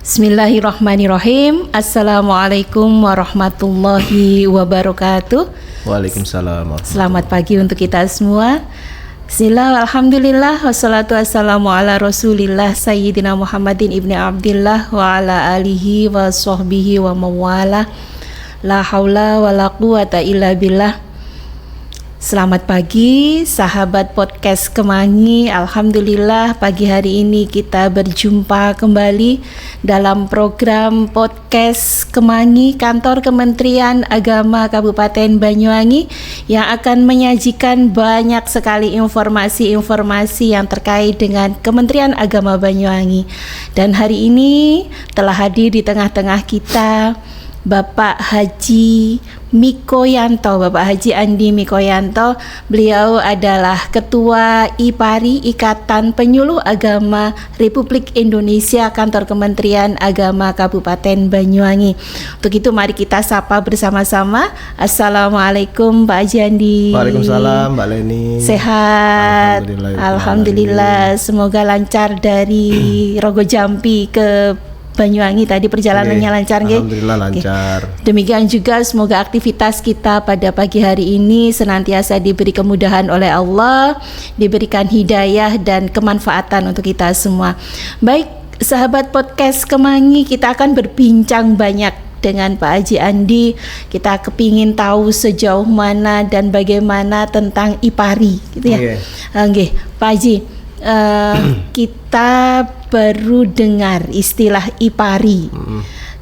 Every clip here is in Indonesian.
Bismillahirrahmanirrahim. Assalamualaikum warahmatullahi wabarakatuh. Waalaikumsalam. Selamat pagi untuk kita semua. Bismillah, alhamdulillah, wassalatu wassalamu ala rasulillah Sayyidina Muhammadin ibni Abdillah wa ala alihi wa sahbihi wa mawala. La haula wa la quwata illa billah. Selamat pagi sahabat podcast Kemangi. Alhamdulillah pagi hari ini kita berjumpa kembali dalam program podcast Kemangi Kantor Kementerian Agama Kabupaten Banyuwangi yang akan menyajikan banyak sekali informasi-informasi yang terkait dengan Kementerian Agama Banyuwangi. Dan hari ini telah hadir di tengah-tengah kita Bapak Haji Mikoyanto, Bapak Haji Andi Mikoyanto. Beliau adalah Ketua IPARI, Ikatan Penyuluh Agama Republik Indonesia, Kantor Kementerian Agama Kabupaten Banyuwangi. Untuk itu mari kita sapa bersama-sama. Assalamualaikum Pak Haji Andi. Waalaikumsalam Mbak Leni. Sehat? Alhamdulillah. Semoga lancar dari Rogo Jampi ke Banyuwangi tadi perjalanannya lancar nggih? Alhamdulillah lancar. Demikian juga semoga aktivitas kita pada pagi hari ini senantiasa diberi kemudahan oleh Allah, diberikan hidayah dan kemanfaatan untuk kita semua. Baik, sahabat podcast Kemangi, kita akan berbincang banyak dengan Pak Haji Andi. Kita kepingin tahu sejauh mana dan bagaimana tentang IPARI gitu ya. Nggih, Pak Haji. Kita baru dengar istilah IPARI.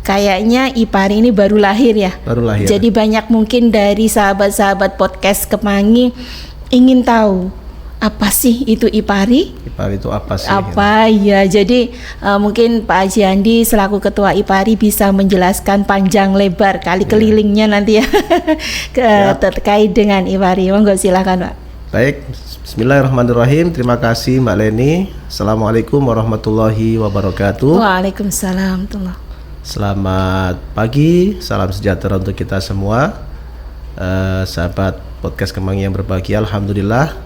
Kayaknya IPARI ini baru lahir ya. Baru lahir. Jadi banyak mungkin dari sahabat-sahabat podcast Kemangi ingin tahu apa sih itu IPARI? IPARI itu apa sih? Apa ya? Jadi mungkin Pak Haji Andi selaku Ketua IPARI bisa menjelaskan panjang lebar kali kelilingnya nanti ya terkait dengan IPARI. Monggo silakan Pak. Baik. Bismillahirrahmanirrahim. Terima kasih Mbak Leni. Assalamualaikum warahmatullahi wabarakatuh. Waalaikumsalam. Selamat pagi, salam sejahtera untuk kita semua. Sahabat podcast Kemangi yang berbahagia. Alhamdulillah.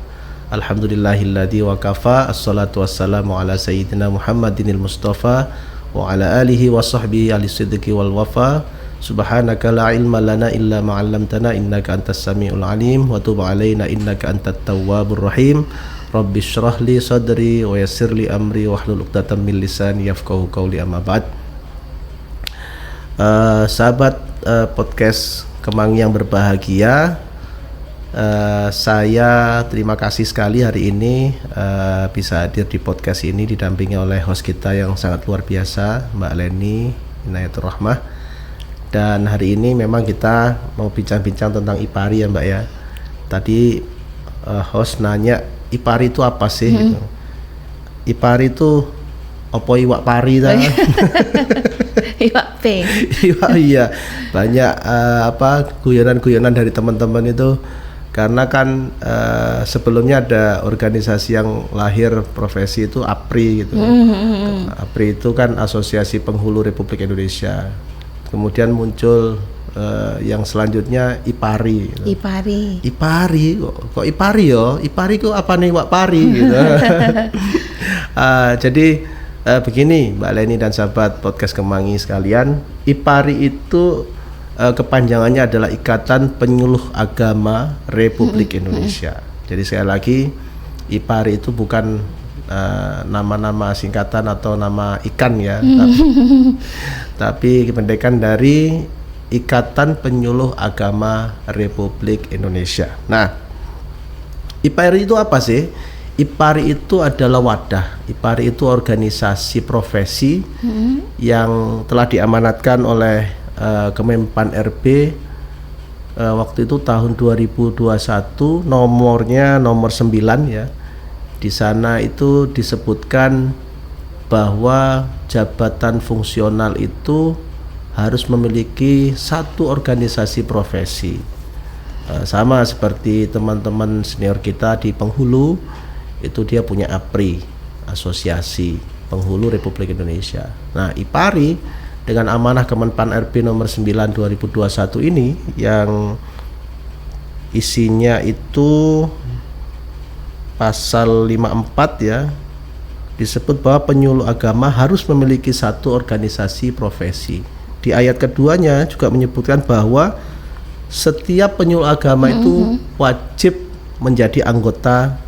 Alhamdulillahilladzi wa kafa. Assalatu wassalamu ala sayyidina Muhammadinil Mustafa wa ala alihi wa sahbihi alisiddiqi wal wafa. Subhanaka la ilma lana illa ma 'allamtana innaka antas samiul alim wa tub 'alaina innaka antat tawwabur rahim. Rabbi shrah li sadri wa yassir li amri wahlul 'uqdatam min lisani yafqahu qawli, amma ba'd. Sahabat podcast Kemangi yang berbahagia, saya terima kasih sekali hari ini bisa hadir di podcast ini didampingi oleh host kita yang sangat luar biasa, Mbak Leni Inayatur Rahmah. Dan hari ini memang kita mau bincang-bincang tentang IPARI ya Mbak ya. Tadi host nanya IPARI itu apa sih? Gitu. IPARI itu opo iwak pari ta? Iwak P. Iya, banyak guyonan-guyonan dari teman-teman itu karena kan sebelumnya ada organisasi yang lahir profesi itu APRI gitu. APRI itu kan Asosiasi Penghulu Republik Indonesia. Kemudian muncul yang selanjutnya IPARI gitu. IPARI kok IPARI yo? IPARI ku apa nih Wak Pari gitu. Jadi begini Mbak Leni dan sahabat podcast Kemangi sekalian, IPARI itu kepanjangannya adalah Ikatan Penyuluh Agama Republik Indonesia. Jadi sekali lagi IPARI itu bukan nama-nama singkatan atau nama ikan ya, tapi kependekan dari Ikatan Penyuluh Agama Republik Indonesia. Nah, IPARI itu apa sih? IPARI itu adalah wadah. IPARI itu organisasi profesi yang telah diamanatkan oleh Kemenpan RB waktu itu tahun 2021, nomornya nomor 9 ya. Di sana itu disebutkan bahwa jabatan fungsional itu harus memiliki satu organisasi profesi. Sama seperti teman-teman senior kita di Penghulu, itu dia punya APRI, Asosiasi Penghulu Republik Indonesia. Nah, IPARI dengan amanah Kemenpan RB nomor 9 2021 ini yang isinya itu pasal 54 ya, disebut bahwa penyuluh agama harus memiliki satu organisasi profesi. Di ayat keduanya juga menyebutkan bahwa setiap penyuluh agama itu wajib menjadi anggota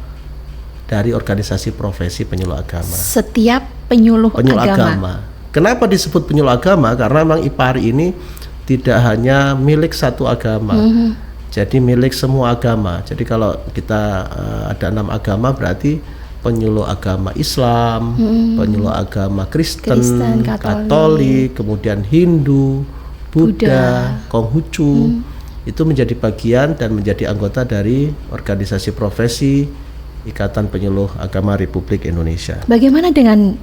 dari organisasi profesi penyuluh agama. Setiap penyuluh agama. Kenapa disebut penyuluh agama? Karena memang IPARI ini tidak hanya milik satu agama, jadi milik semua agama. Jadi kalau kita ada 6 agama, berarti penyuluh agama Islam, penyuluh agama Kristen, Katolik, kemudian Hindu, Buddha, Konghucu, itu menjadi bagian dan menjadi anggota dari organisasi profesi Ikatan Penyuluh Agama Republik Indonesia. Bagaimana dengan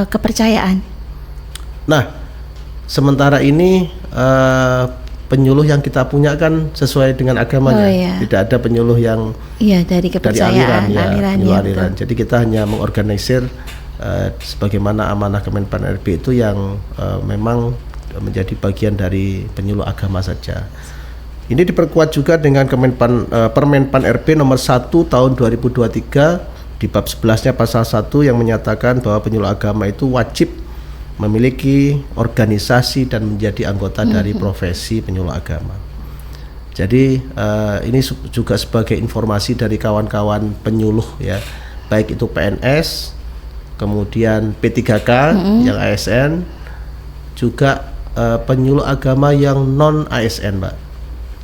kepercayaan? Nah, sementara ini penyuluh yang kita punya kan sesuai dengan agamanya. Tidak ada penyuluh yang dari kepercayaan, aliran. Jadi kita hanya mengorganisir sebagaimana amanah Kemenpan RB itu yang memang menjadi bagian dari penyuluh agama saja. Ini diperkuat juga dengan Permenpan RB nomor 1 tahun 2023 di bab 11-nya pasal 1 yang menyatakan bahwa penyuluh agama itu wajib memiliki organisasi dan menjadi anggota dari profesi penyuluh agama. Jadi ini juga sebagai informasi dari kawan-kawan penyuluh ya, baik itu PNS, kemudian P3K yang ASN, juga penyuluh agama yang non ASN, Mbak.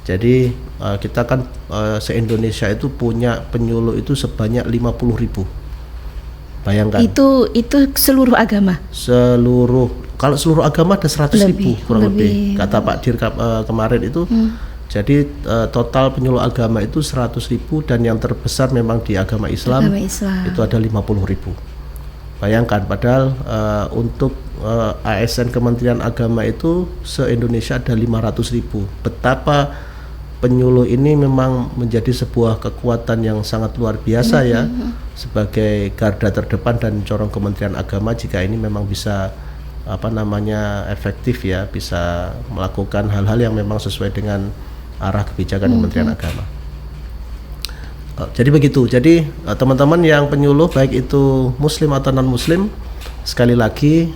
Jadi kita kan se-Indonesia itu punya penyuluh itu sebanyak 50.000. Bayangkan. Itu seluruh agama. Kalau seluruh agama ada 100.000 kurang lebih. Kata Pak Dir kemarin itu. Jadi total penyuluh agama itu 100.000 dan yang terbesar memang di agama Islam. Itu ada 50.000. Bayangkan, padahal untuk ASN Kementerian Agama itu se-Indonesia ada 500.000. Betapa penyuluh ini memang menjadi sebuah kekuatan yang sangat luar biasa ya, sebagai garda terdepan dan corong Kementerian Agama jika ini memang bisa efektif ya, bisa melakukan hal-hal yang memang sesuai dengan arah kebijakan Kementerian Agama. Jadi begitu. Jadi teman-teman yang penyuluh baik itu muslim atau non muslim, sekali lagi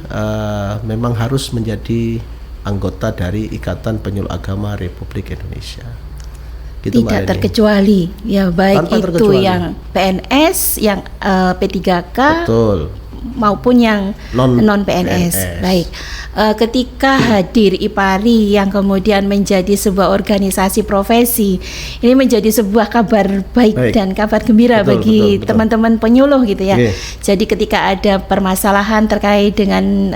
memang harus menjadi anggota dari Ikatan Penyuluh Agama Republik Indonesia. Gitu, tidak terkecuali ya, baik tanpa itu terkecuali. Yang PNS, yang P3K, betul, maupun yang non PNS. Baik, ketika hadir IPARI yang kemudian menjadi sebuah organisasi profesi, ini menjadi sebuah kabar baik. Dan kabar gembira bagi teman-teman penyuluh gitu ya. Jadi ketika ada permasalahan terkait dengan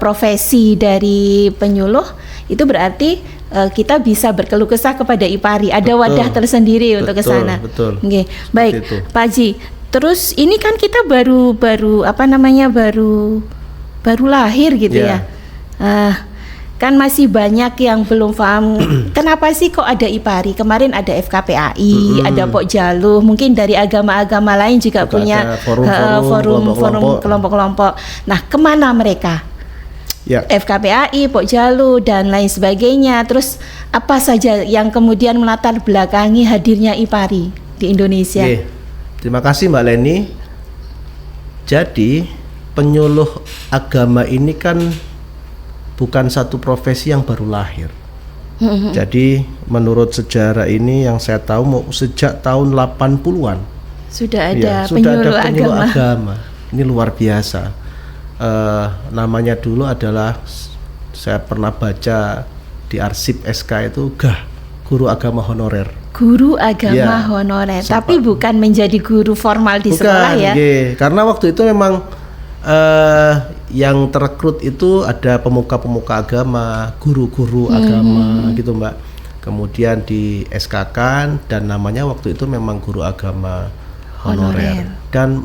profesi dari penyuluh, itu berarti kita bisa berkeluh kesah kepada IPARI. Ada wadah tersendiri untuk ke sana. Baik, Pak Haji. Terus ini kan kita baru lahir gitu ya. Kan masih banyak yang belum paham kenapa sih kok ada IPARI. Kemarin ada FKPAI, ada Pokjaluh, mungkin dari agama-agama lain juga punya forum kelompok-kelompok. Nah, kemana mereka? FKPAI, Pokjaluh dan lain sebagainya. Terus apa saja yang kemudian melatar belakangi hadirnya IPARI di Indonesia? Terima kasih Mbak Leni. Jadi penyuluh agama ini kan bukan satu profesi yang baru lahir. Jadi menurut sejarah ini yang saya tahu sejak tahun 80-an sudah ada penyuluh agama. Ini luar biasa. Namanya dulu adalah, saya pernah baca di arsip SK itu, guru agama honorer. Guru agama honorer, tapi bukan menjadi guru formal di sekolah ya? Karena waktu itu memang yang terekrut itu ada pemuka-pemuka agama, guru-guru agama gitu Mbak. Kemudian di SK-kan dan namanya waktu itu memang guru agama honorer. Dan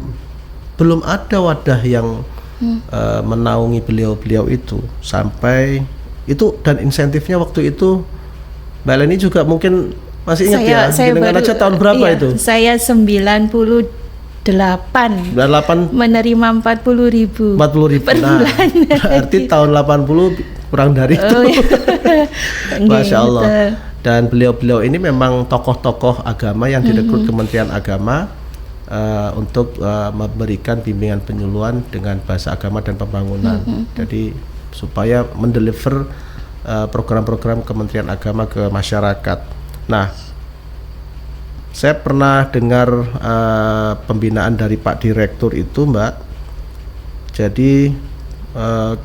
belum ada wadah yang menaungi beliau-beliau itu sampai itu, dan insentifnya waktu itu Mbak Leni juga mungkin masih ingat saya baru, aja tahun berapa itu? Saya 98 menerima 40.000 per bulan. Berarti tahun 80 kurang dari itu. Masya Allah. Dan beliau-beliau ini memang tokoh-tokoh agama yang direkrut Kementerian Agama untuk memberikan bimbingan penyuluhan dengan bahasa agama dan pembangunan. Jadi supaya mendeliver program-program Kementerian Agama ke masyarakat. Nah, saya pernah dengar pembinaan dari Pak Direktur itu, Mbak. Jadi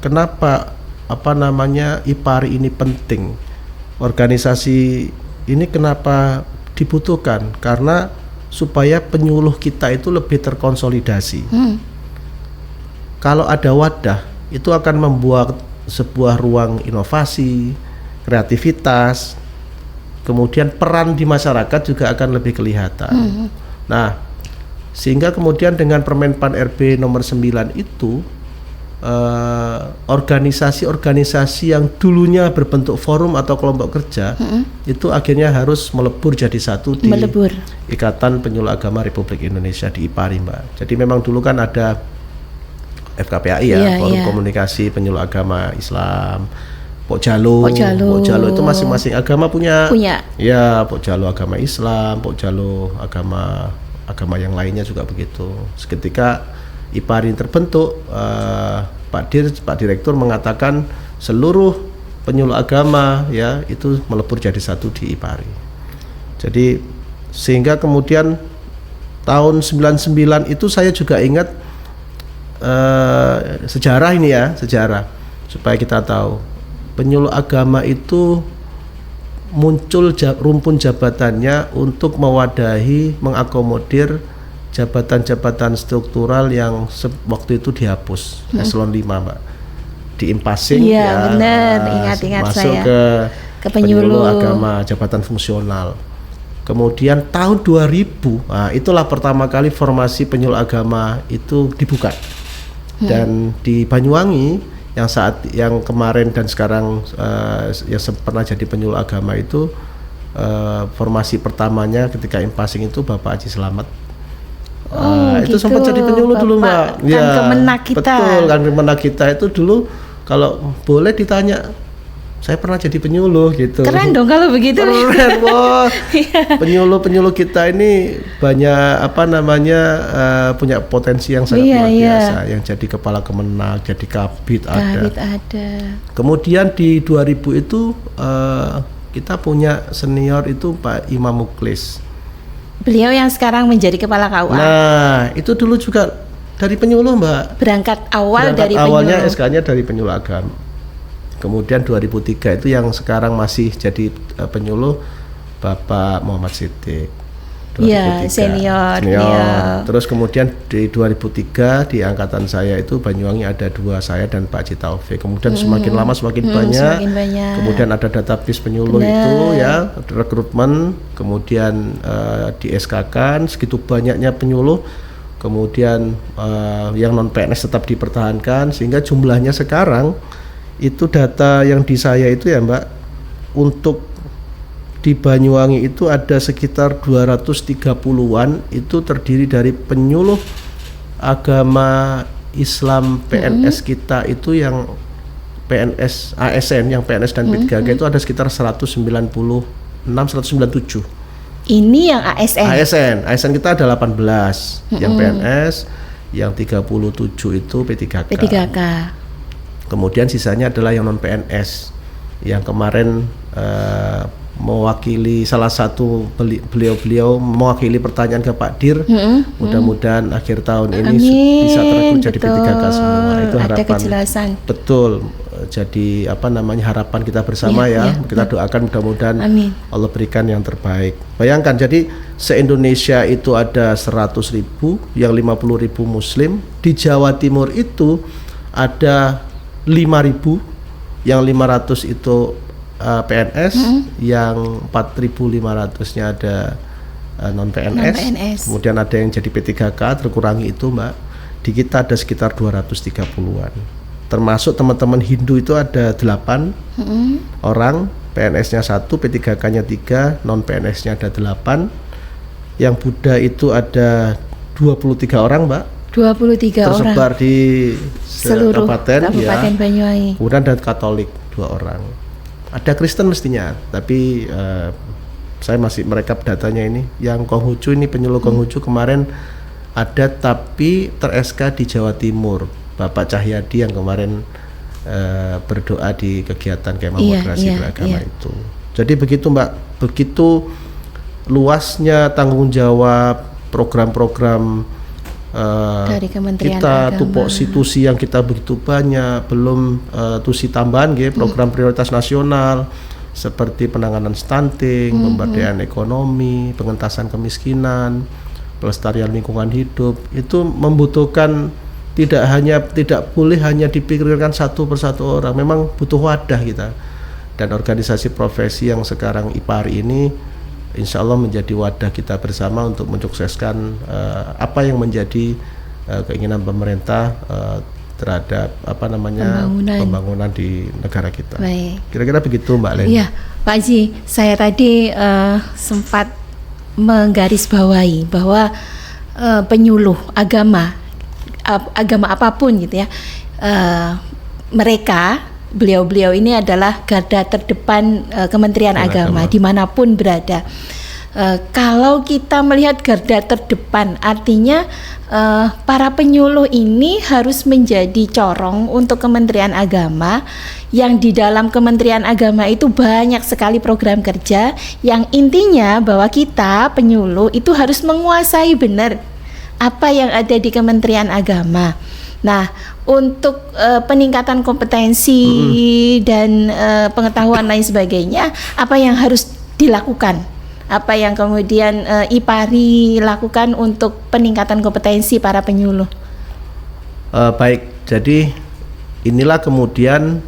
kenapa IPARI ini penting? Organisasi ini kenapa dibutuhkan? Karena supaya penyuluh kita itu lebih terkonsolidasi. Kalau ada wadah, itu akan membuat sebuah ruang inovasi, kreativitas, kemudian peran di masyarakat juga akan lebih kelihatan. Nah, sehingga kemudian dengan Permenpan RB nomor 9 itu organisasi-organisasi yang dulunya berbentuk forum atau kelompok kerja itu akhirnya harus melebur jadi satu di Ikatan Penyuluh Agama Republik Indonesia di IPARI, Mbak. Jadi memang dulu kan ada FKPAI ya, Forum Komunikasi Penyuluh Agama Islam, Pokjalo itu masing-masing agama punya. Ya, Pokjalo agama Islam, Pokjalo agama yang lainnya juga begitu. Seketika IPARI terbentuk, Pak Direktur mengatakan seluruh penyuluh agama ya itu melebur jadi satu di IPARI. Jadi sehingga kemudian tahun 99 itu saya juga ingat sejarah supaya kita tahu penyuluh agama itu muncul rumpun jabatannya untuk mewadahi, mengakomodir jabatan-jabatan struktural yang waktu itu dihapus, eselon 5, Mbak, diimpasing ingat masuk saya ke penyuluh agama, jabatan fungsional. Kemudian tahun 2000, itulah pertama kali formasi penyuluh agama itu dibuka. Dan di Banyuwangi yang kemarin dan sekarang yang pernah jadi penyuluh agama itu formasi pertamanya ketika impasing itu Bapak Haji Slamet. Itu gitu. sempat jadi penyuluh dulu, Mbak. Kemenak kita. Betul, kan Kemenak kita itu dulu kalau boleh ditanya, saya pernah jadi penyuluh gitu. Keren dong kalau begitu. Keren, wah. Penyuluh kita ini banyak punya potensi yang sangat luar biasa. Yang jadi kepala Kemenak, jadi kabit ada. Kemudian di 2000 itu kita punya senior itu Pak Imam Muklis. Beliau yang sekarang menjadi kepala KUA. Nah, itu dulu juga dari penyuluh, Mbak. Berangkat dari awalnya penyuluh. SK-nya dari penyuluh agama. Kemudian 2003 itu yang sekarang masih jadi penyuluh Bapak Muhammad Siddiq. Iya, senior. Terus kemudian di 2003 di angkatan saya itu Banyuwangi ada 2, saya dan Pak Haji Taufik. Kemudian semakin lama semakin banyak. Kemudian ada database penyuluh itu ya, rekrutmen, kemudian di SK-kan segitu banyaknya penyuluh. Kemudian yang non PNS tetap dipertahankan sehingga jumlahnya sekarang itu data yang di saya itu ya, Mbak, untuk di Banyuwangi itu ada sekitar 230-an itu terdiri dari penyuluh agama Islam PNS kita itu yang PNS ASN yang PNS dan P3K itu ada sekitar 196 197. Ini yang ASN. ASN kita ada 18, yang PNS, yang 37 itu P3K. Kemudian sisanya adalah yang non PNS yang kemarin mewakili salah satu beliau mewakili pertanyaan ke Pak Dir. Mudah-mudahan akhir tahun ini bisa terrekrut jadi P3K semua. Itu harapan. Ada kejelasan. Betul. Jadi harapan kita bersama kita doakan mudah-mudahan Allah berikan yang terbaik. Bayangkan jadi se-Indonesia itu ada 100.000, yang 50.000 Muslim. Di Jawa Timur itu ada 5.000, yang 500 itu PNS, yang 4.500-nya ada non PNS. Kemudian ada yang jadi P3K, terkurangi itu, Mbak. Di kita ada sekitar 230-an. Termasuk teman-teman Hindu itu ada 8 orang, PNS-nya 1, P3K-nya 3, non PNS-nya ada 8. Yang Buddha itu ada 23 orang, Mbak. 23 tersebar orang. Di seluruh kabupaten Banyuwangi. Kemudian ada Katolik 2 orang. Ada Kristen mestinya, tapi saya masih merekap datanya ini. Yang Konghucu ini penyuluh Konghucu kemarin ada tapi ter-SK di Jawa Timur, Bapak Cahyadi yang kemarin berdoa di kegiatan kemah moderasi beragama itu. Jadi begitu Mbak, begitu luasnya tanggung jawab program-program dari Kementerian kita Agama. tupok situsi yang kita begitu banyak, belum tusi tambahan program prioritas nasional seperti penanganan stunting, pemberdayaan ekonomi, pengentasan kemiskinan, pelestarian lingkungan hidup, itu membutuhkan tidak boleh hanya dipikirkan satu persatu orang, memang butuh wadah kita. Dan organisasi profesi yang sekarang IPARI ini insya Allah menjadi wadah kita bersama untuk mensukseskan apa yang menjadi keinginan pemerintah terhadap pembangunan di negara kita. Baik. Kira-kira begitu Mbak Leni. Iya, Pak Haji, saya tadi sempat menggarisbawahi bahwa penyuluh agama apapun gitu ya, mereka beliau ini adalah garda terdepan Kementerian Agama dimanapun berada. Kalau kita melihat garda terdepan, artinya para penyuluh ini harus menjadi corong untuk Kementerian Agama, yang di dalam Kementerian Agama itu banyak sekali program kerja yang intinya bahwa kita penyuluh itu harus menguasai benar apa yang ada di Kementerian Agama. Nah, untuk peningkatan kompetensi dan pengetahuan lain sebagainya, apa yang harus dilakukan? Apa yang kemudian IPARI lakukan untuk peningkatan kompetensi para penyuluh? Baik, jadi inilah kemudian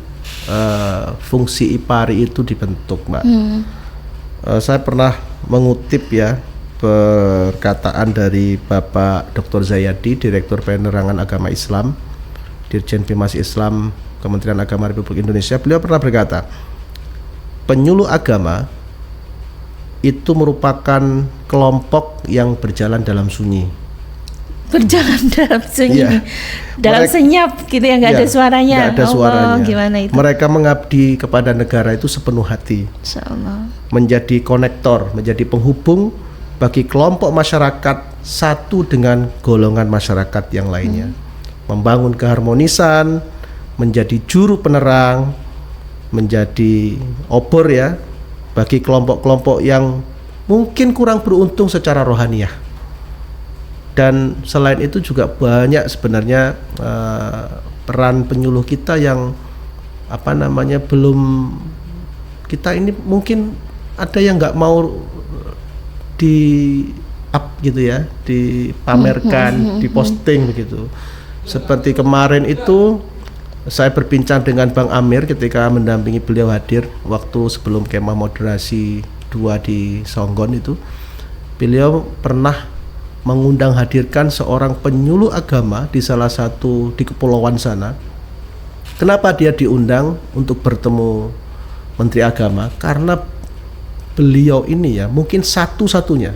fungsi IPARI itu dibentuk, Mbak. Saya pernah mengutip ya perkataan dari Bapak Dr. Zayadi, Direktur Penerangan Agama Islam, Dirjen Bimas Islam Kementerian Agama Republik Indonesia. Beliau pernah berkata, penyuluh agama itu merupakan kelompok yang berjalan dalam sunyi. Berjalan dalam sunyi, dalam senyap gitu ya, nggak ada suaranya. Nggak ada suaranya. Gimana itu? Mereka mengabdi kepada negara itu sepenuh hati. Insyaallah. Menjadi konektor, menjadi penghubung bagi kelompok masyarakat satu dengan golongan masyarakat yang lainnya. Membangun keharmonisan, menjadi juru penerang, menjadi obor ya bagi kelompok-kelompok yang mungkin kurang beruntung secara rohaniyah. Dan selain itu juga banyak sebenarnya peran penyuluh kita yang belum, kita ini mungkin ada yang nggak mau di up gitu ya, dipamerkan, diposting begitu. Seperti kemarin itu saya berbincang dengan Bang Amir ketika mendampingi beliau hadir waktu sebelum kemah moderasi 2 di Songgon itu. Beliau pernah mengundang hadirkan seorang penyuluh agama di salah satu di kepulauan sana. Kenapa dia diundang untuk bertemu Menteri Agama? Karena beliau ini ya mungkin satu-satunya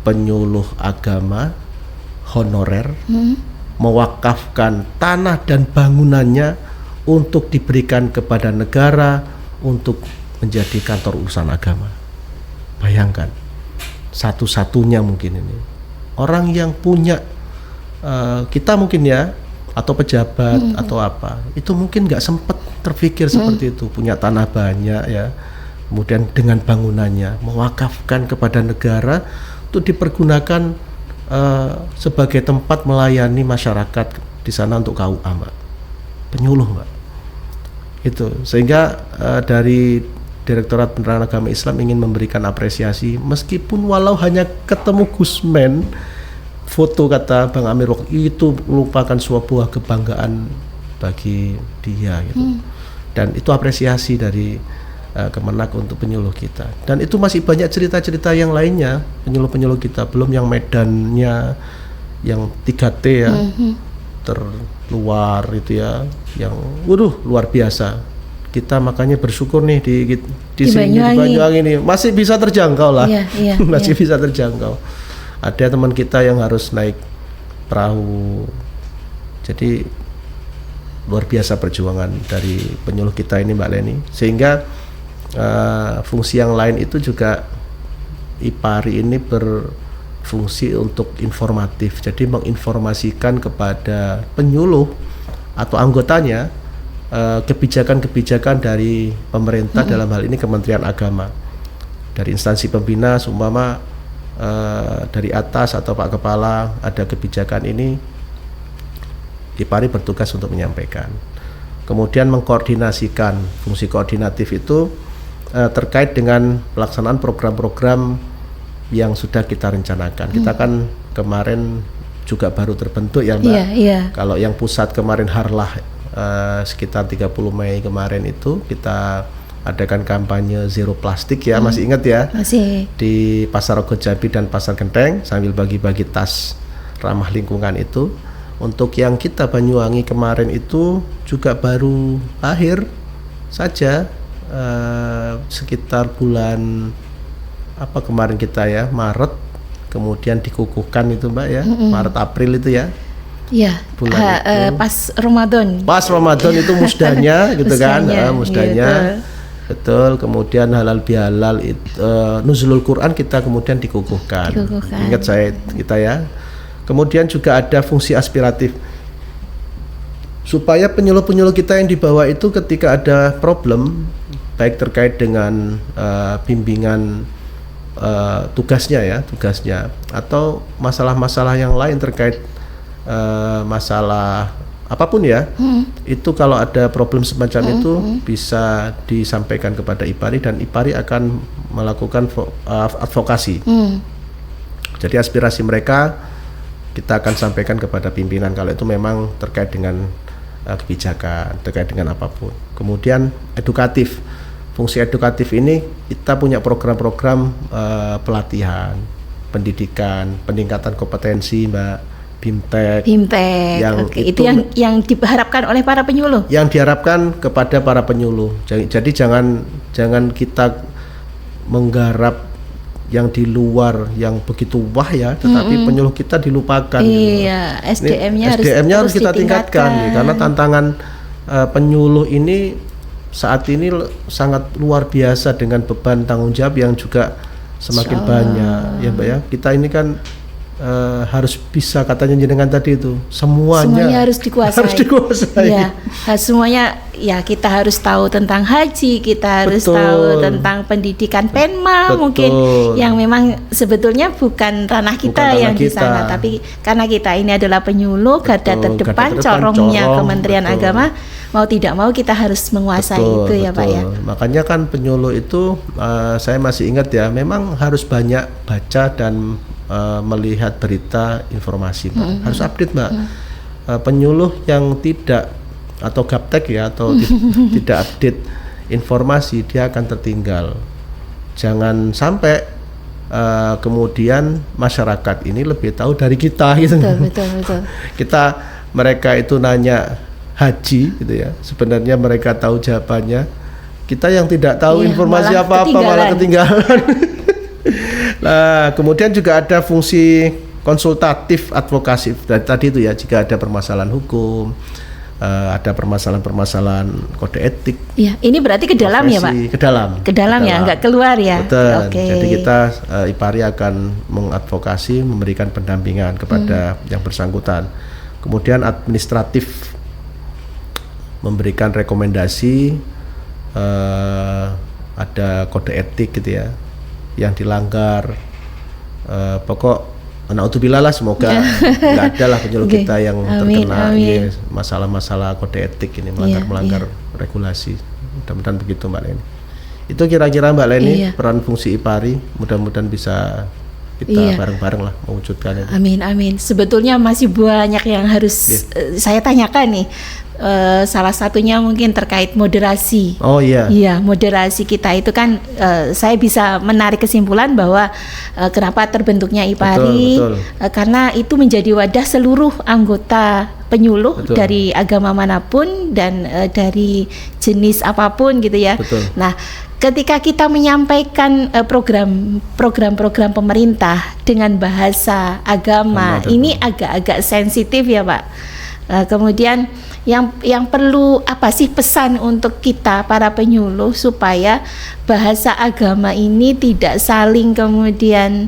penyuluh agama honorer mewakafkan tanah dan bangunannya untuk diberikan kepada negara untuk menjadi kantor urusan agama. Bayangkan, satu-satunya mungkin ini orang yang punya kita mungkin ya, atau pejabat atau apa, itu mungkin nggak sempat terpikir seperti itu, punya tanah banyak ya, kemudian dengan bangunannya mewakafkan kepada negara untuk dipergunakan sebagai tempat melayani masyarakat di sana untuk KUA, Mbak. Penyuluh, Mbak. Itu sehingga dari Direktorat Penerangan Agama Islam ingin memberikan apresiasi, meskipun walau hanya ketemu Gusmen, foto kata Bang Amir itu merupakan sebuah kebanggaan bagi dia gitu. Dan itu apresiasi dari Kemenak untuk penyuluh kita. Dan itu masih banyak cerita-cerita yang lainnya penyuluh-penyuluh kita, belum yang medannya yang 3T ya, terluar itu ya, yang luar biasa. Kita makanya bersyukur nih di sini di Banyuwangi ini masih bisa terjangkau lah. Masih bisa terjangkau. Ada teman kita yang harus naik perahu. Jadi luar biasa perjuangan dari penyuluh kita ini, Mbak Leni, sehingga fungsi yang lain itu juga IPARI ini fungsi untuk informatif. Jadi menginformasikan kepada penyuluh atau anggotanya kebijakan-kebijakan dari pemerintah, dalam hal ini Kementerian Agama, dari instansi pembina, seumpama dari atas atau Pak Kepala ada kebijakan ini, IPARI bertugas untuk menyampaikan. Kemudian mengkoordinasikan, fungsi koordinatif itu terkait dengan pelaksanaan program-program yang sudah kita rencanakan. Kita kan kemarin juga baru terbentuk ya Mbak. Kalau yang pusat kemarin Harlah sekitar 30 Mei kemarin itu kita adakan kampanye zero plastik ya, masih ingat ya? Masih. Di Pasar Rogojabi dan Pasar Genteng sambil bagi-bagi tas ramah lingkungan itu. Untuk yang kita Banyuwangi kemarin itu juga baru akhir saja, sekitar bulan apa kemarin kita ya, Maret, kemudian dikukuhkan itu Mbak ya, Maret April itu ya. Iya, pas Ramadan. Pas Ramadan itu musdahnya gitu kan, musdahnya. Gitu. Betul, kemudian halal bihalal nuzulul Quran kita kemudian dikukuhkan. Ingat saya kita ya. Kemudian juga ada fungsi aspiratif, supaya penyuluh-penyuluh kita yang di bawah itu ketika ada problem, baik terkait dengan bimbingan tugasnya, atau masalah-masalah yang lain terkait masalah apapun ya, itu kalau ada problem semacam itu bisa disampaikan kepada IPARI dan IPARI akan melakukan advokasi. Jadi aspirasi mereka kita akan sampaikan kepada pimpinan kalau itu memang terkait dengan kebijakan, terkait dengan apapun. Kemudian edukatif, fungsi edukatif ini kita punya program-program pelatihan, pendidikan, peningkatan kompetensi Mbak, BIMTEK. Yang itu yang diharapkan oleh para penyuluh. Yang diharapkan kepada para penyuluh. Jadi jangan kita menggarap yang di luar yang begitu wah ya, tetapi penyuluh kita dilupakan. Iya, gitu. SDM-nya harus kita tingkatkan karena tantangan penyuluh ini saat ini sangat luar biasa dengan beban tanggung jawab yang juga semakin banyak ya Mbak ya. Kita ini kan harus bisa, katanya jenengan tadi itu semuanya harus dikuasai. Ya, semuanya ya, kita harus tahu tentang haji, kita harus tahu tentang pendidikan Penma, mungkin yang memang sebetulnya bukan ranah kita yang di sana, tapi karena kita ini adalah penyuluh, garda terdepan, corongnya Kementerian Agama, mau tidak mau kita harus menguasai itu ya Pak ya. Makanya kan penyuluh itu saya masih ingat ya, memang harus banyak baca dan melihat berita informasi Mbak. Harus update Mbak. Penyuluh yang tidak atau gaptek ya, atau tidak update informasi, dia akan tertinggal. Jangan sampai kemudian masyarakat ini lebih tahu dari kita gitu. Betul. Mereka itu nanya haji gitu ya, sebenarnya mereka tahu jawabannya, kita yang tidak tahu informasi apa-apa malah ketinggalan. Nah, kemudian juga ada fungsi konsultatif advokasi tadi itu ya, jika ada permasalahan hukum, ada permasalahan-permasalahan kode etik. Iya, ini berarti ke dalam ya Pak? Ke dalam ya, nggak keluar ya? Betul. Jadi kita IPARI akan mengadvokasi, memberikan pendampingan kepada yang bersangkutan. Kemudian administratif, memberikan rekomendasi, ada kode etik gitu ya, yang dilanggar, pokok naudzubillah lah, semoga nggak ada lah penyuluh kita yang terkena masalah-masalah kode etik ini, melanggar regulasi. Mudah-mudahan begitu Mbak Leni. Itu kira-kira Mbak Leni peran fungsi IPARI, mudah-mudahan bisa kita bareng-bareng lah mewujudkan itu. Amin. Sebetulnya masih banyak yang harus saya tanyakan nih. Salah satunya mungkin terkait moderasi. Oh iya. Iya, moderasi kita itu kan saya bisa menarik kesimpulan bahwa kenapa terbentuknya IPARI, betul. Karena itu menjadi wadah seluruh anggota penyuluh, betul. Dari agama manapun dan dari jenis apapun gitu ya. Betul. Nah, ketika kita menyampaikan program-program pemerintah dengan bahasa agama, ini agak-agak sensitif ya Pak. Kemudian yang perlu apa sih pesan untuk kita para penyuluh supaya bahasa agama ini tidak saling kemudian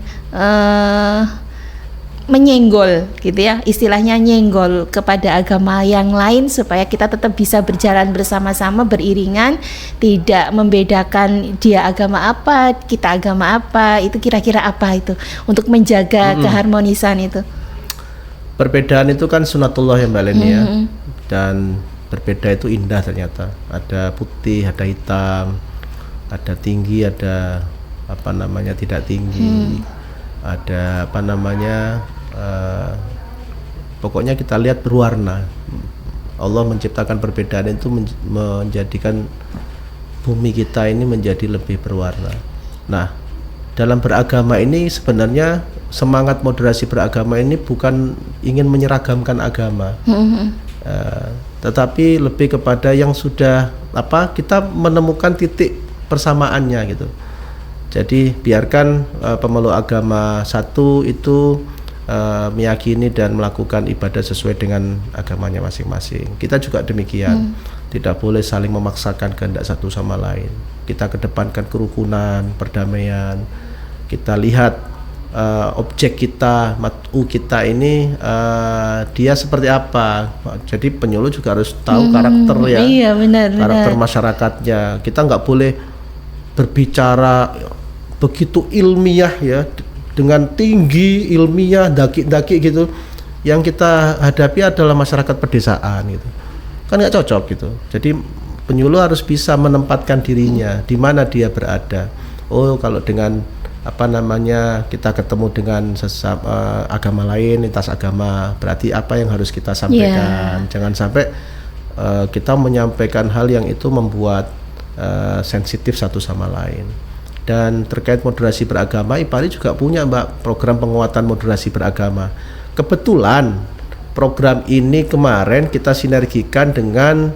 menyenggol gitu ya, istilahnya nyenggol kepada agama yang lain supaya kita tetap bisa berjalan bersama-sama beriringan, tidak membedakan dia agama apa, kita agama apa, itu kira-kira apa itu untuk menjaga keharmonisan itu. Perbedaan itu kan sunatullah ya Mbak Leni ya, dan berbeda itu indah ternyata. Ada putih, ada hitam, ada tinggi, ada apa namanya tidak tinggi, ada apa namanya pokoknya kita lihat berwarna. Allah menciptakan perbedaan itu menjadikan bumi kita ini menjadi lebih berwarna. Nah, dalam beragama ini sebenarnya semangat moderasi beragama ini bukan ingin menyeragamkan agama, tetapi lebih kepada yang sudah kita menemukan titik persamaannya gitu. Jadi biarkan pemeluk agama satu itu meyakini dan melakukan ibadah sesuai dengan agamanya masing-masing. Kita juga demikian, tidak boleh saling memaksakan kehendak satu sama lain. Kita kedepankan kerukunan, perdamaian. Kita lihat objek kita, mat'u kita ini dia seperti apa. Jadi penyuluh juga harus tahu karakter ya, iya, benar, karakter masyarakatnya. Kita nggak boleh berbicara begitu ilmiah ya, dengan tinggi ilmiah daki-daki gitu. Yang kita hadapi adalah masyarakat pedesaan gitu, kan nggak cocok gitu. Jadi penyuluh harus bisa menempatkan dirinya di mana dia berada. Oh, kalau dengan kita ketemu dengan agama lain, lintas agama, berarti apa yang harus kita sampaikan. Jangan sampai kita menyampaikan hal yang itu membuat sensitif satu sama lain. Dan terkait moderasi beragama, IPARI juga punya Mbak program penguatan moderasi beragama. Kebetulan program ini kemarin kita sinergikan dengan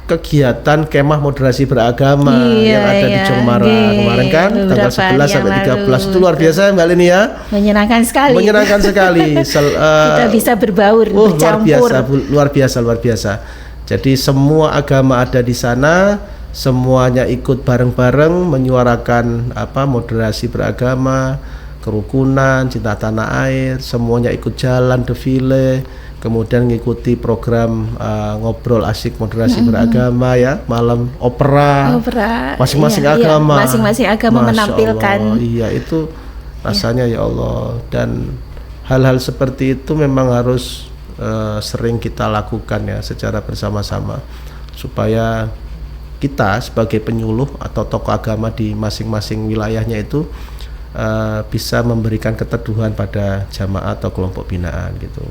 kegiatan kemah moderasi beragama yang ada di Jongmarang kemarin kan, tanggal 11 sampai 13 itu luar biasa Mbak Leni ya. Menyenangkan sekali. Menyenangkan sekali. Kita bisa berbaur, bercampur. Luar biasa. Jadi semua agama ada di sana. Semuanya ikut bareng-bareng menyuarakan moderasi beragama, kerukunan, cinta tanah air. Semuanya ikut jalan defile, kemudian mengikuti program ngobrol asik moderasi beragama ya, malam opera masing-masing agama. Masing-masing agama menampilkan. Allah, iya itu rasanya ya Allah. Dan hal-hal seperti itu memang harus sering kita lakukan ya secara bersama-sama supaya kita sebagai penyuluh atau tokoh agama di masing-masing wilayahnya itu bisa memberikan keteduhan pada jamaah atau kelompok binaan gitu.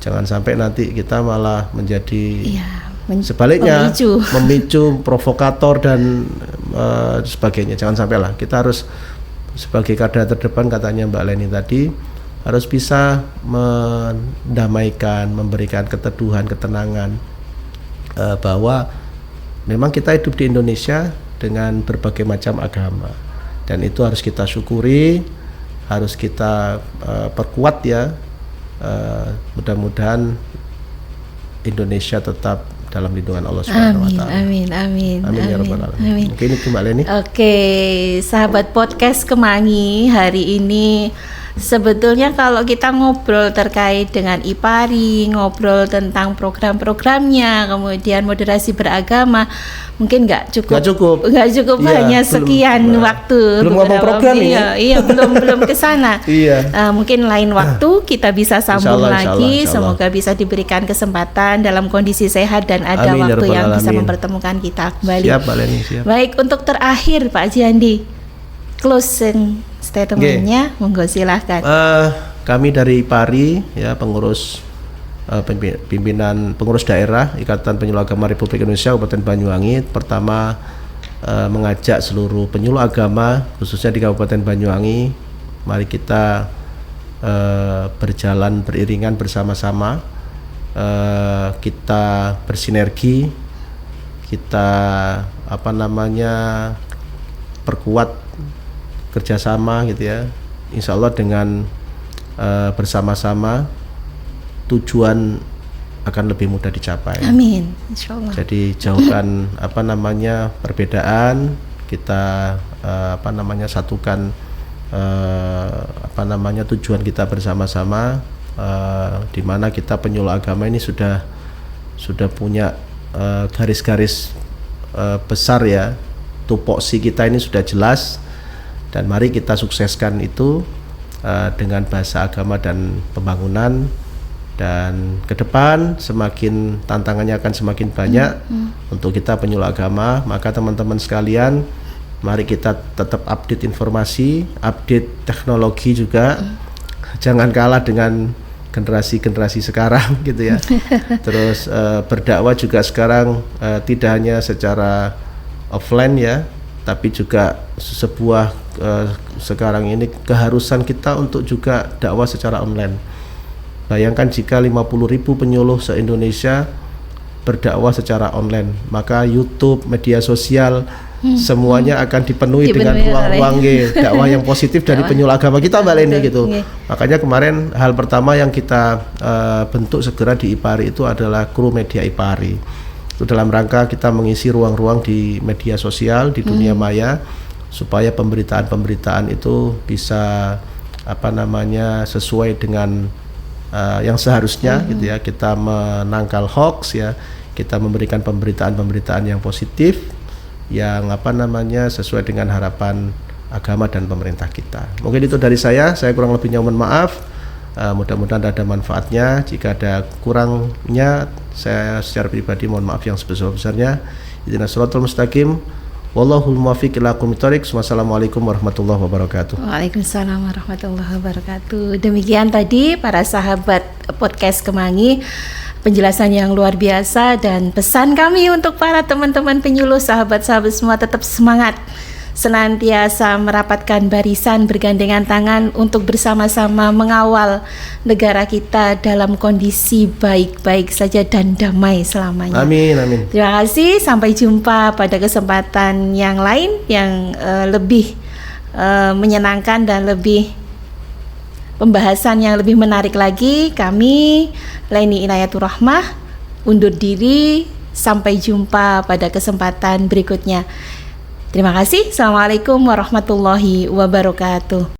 Jangan sampai nanti kita malah menjadi sebaliknya memicu provokator dan sebagainya. Jangan sampai lah. Kita harus sebagai garda terdepan katanya Mbak Leni tadi harus bisa mendamaikan, memberikan keteduhan, ketenangan bahwa memang kita hidup di Indonesia dengan berbagai macam agama dan itu harus kita syukuri, harus kita perkuat ya. Mudah-mudahan Indonesia tetap dalam lindungan Allah Subhanahu wa taala. Amin ya rabbal alamin. Mungkin itu Mbak Leni. Oke, sahabat podcast Kemangi, hari ini sebetulnya kalau kita ngobrol terkait dengan IPARI, ngobrol tentang program-programnya, kemudian moderasi beragama, mungkin nggak cukup ya, hanya sekian waktu. Belum ngomong program ini. Iya, belum ke sana. Mungkin lain waktu kita bisa sambung lagi. Semoga bisa diberikan kesempatan dalam kondisi sehat dan ada waktu yang bisa mempertemukan kita kembali. Siap, Mbak Leni, siap. Baik, untuk terakhir Pak Jiandi, closing statementnya, monggo silahkan. Kami dari IPARI ya, pengurus pimpinan pengurus daerah Ikatan Penyuluh Agama Republik Indonesia Kabupaten Banyuwangi, pertama mengajak seluruh penyuluh agama khususnya di Kabupaten Banyuwangi, mari kita berjalan beriringan bersama-sama, kita bersinergi, kita perkuat kerjasama gitu ya. Insya Allah dengan bersama-sama tujuan akan lebih mudah dicapai. Amin, insya Allah. Jadi jauhkan perbedaan, kita satukan tujuan kita bersama-sama di mana kita penyuluh agama ini sudah punya garis-garis besar ya, tupoksi kita ini sudah jelas, dan mari kita sukseskan itu dengan bahasa agama dan pembangunan. Dan ke depan semakin tantangannya akan semakin banyak untuk kita penyuluh agama. Maka teman-teman sekalian, mari kita tetap update informasi, update teknologi juga. Jangan kalah dengan generasi sekarang gitu ya. Terus berdakwah juga sekarang tidak hanya secara offline ya, tapi juga sebuah sekarang ini keharusan kita untuk juga dakwah secara online. Bayangkan jika 50.000 penyuluh se-Indonesia berdakwah secara online, maka YouTube, media sosial, semuanya akan dipenuhi dengan ruang-ruang dakwah yang positif dari penyuluh agama kita, Mbak Leni gitu. Makanya kemarin hal pertama yang kita bentuk segera di IPARI itu adalah kru media IPARI. Itu dalam rangka kita mengisi ruang-ruang di media sosial di dunia maya supaya pemberitaan-pemberitaan itu bisa sesuai dengan yang seharusnya gitu ya. Kita menangkal hoax ya, kita memberikan pemberitaan-pemberitaan yang positif yang sesuai dengan harapan agama dan pemerintah kita. Mungkin itu dari saya kurang lebihnya mohon maaf. Mudah-mudahan ada manfaatnya. Jika ada kurangnya, saya secara pribadi mohon maaf yang sebesar-besarnya. Ihdinas shiratal mustaqim. Wallahul muwaffiq ila aqwamit thoriq. Wassalamualaikum warahmatullahi wabarakatuh. Waalaikumsalam warahmatullahi wabarakatuh. Demikian tadi para sahabat podcast Kemangi, penjelasan yang luar biasa, dan pesan kami untuk para teman-teman penyuluh, sahabat-sahabat semua, tetap semangat, senantiasa merapatkan barisan, bergandengan tangan untuk bersama-sama mengawal negara kita dalam kondisi baik-baik saja dan damai selamanya. Amin, amin. Terima kasih, sampai jumpa pada kesempatan yang lain yang lebih menyenangkan dan lebih pembahasan yang lebih menarik lagi. Kami Leni Inayatur Rahmah undur diri, sampai jumpa pada kesempatan berikutnya. Terima kasih. Assalamualaikum warahmatullahi wabarakatuh.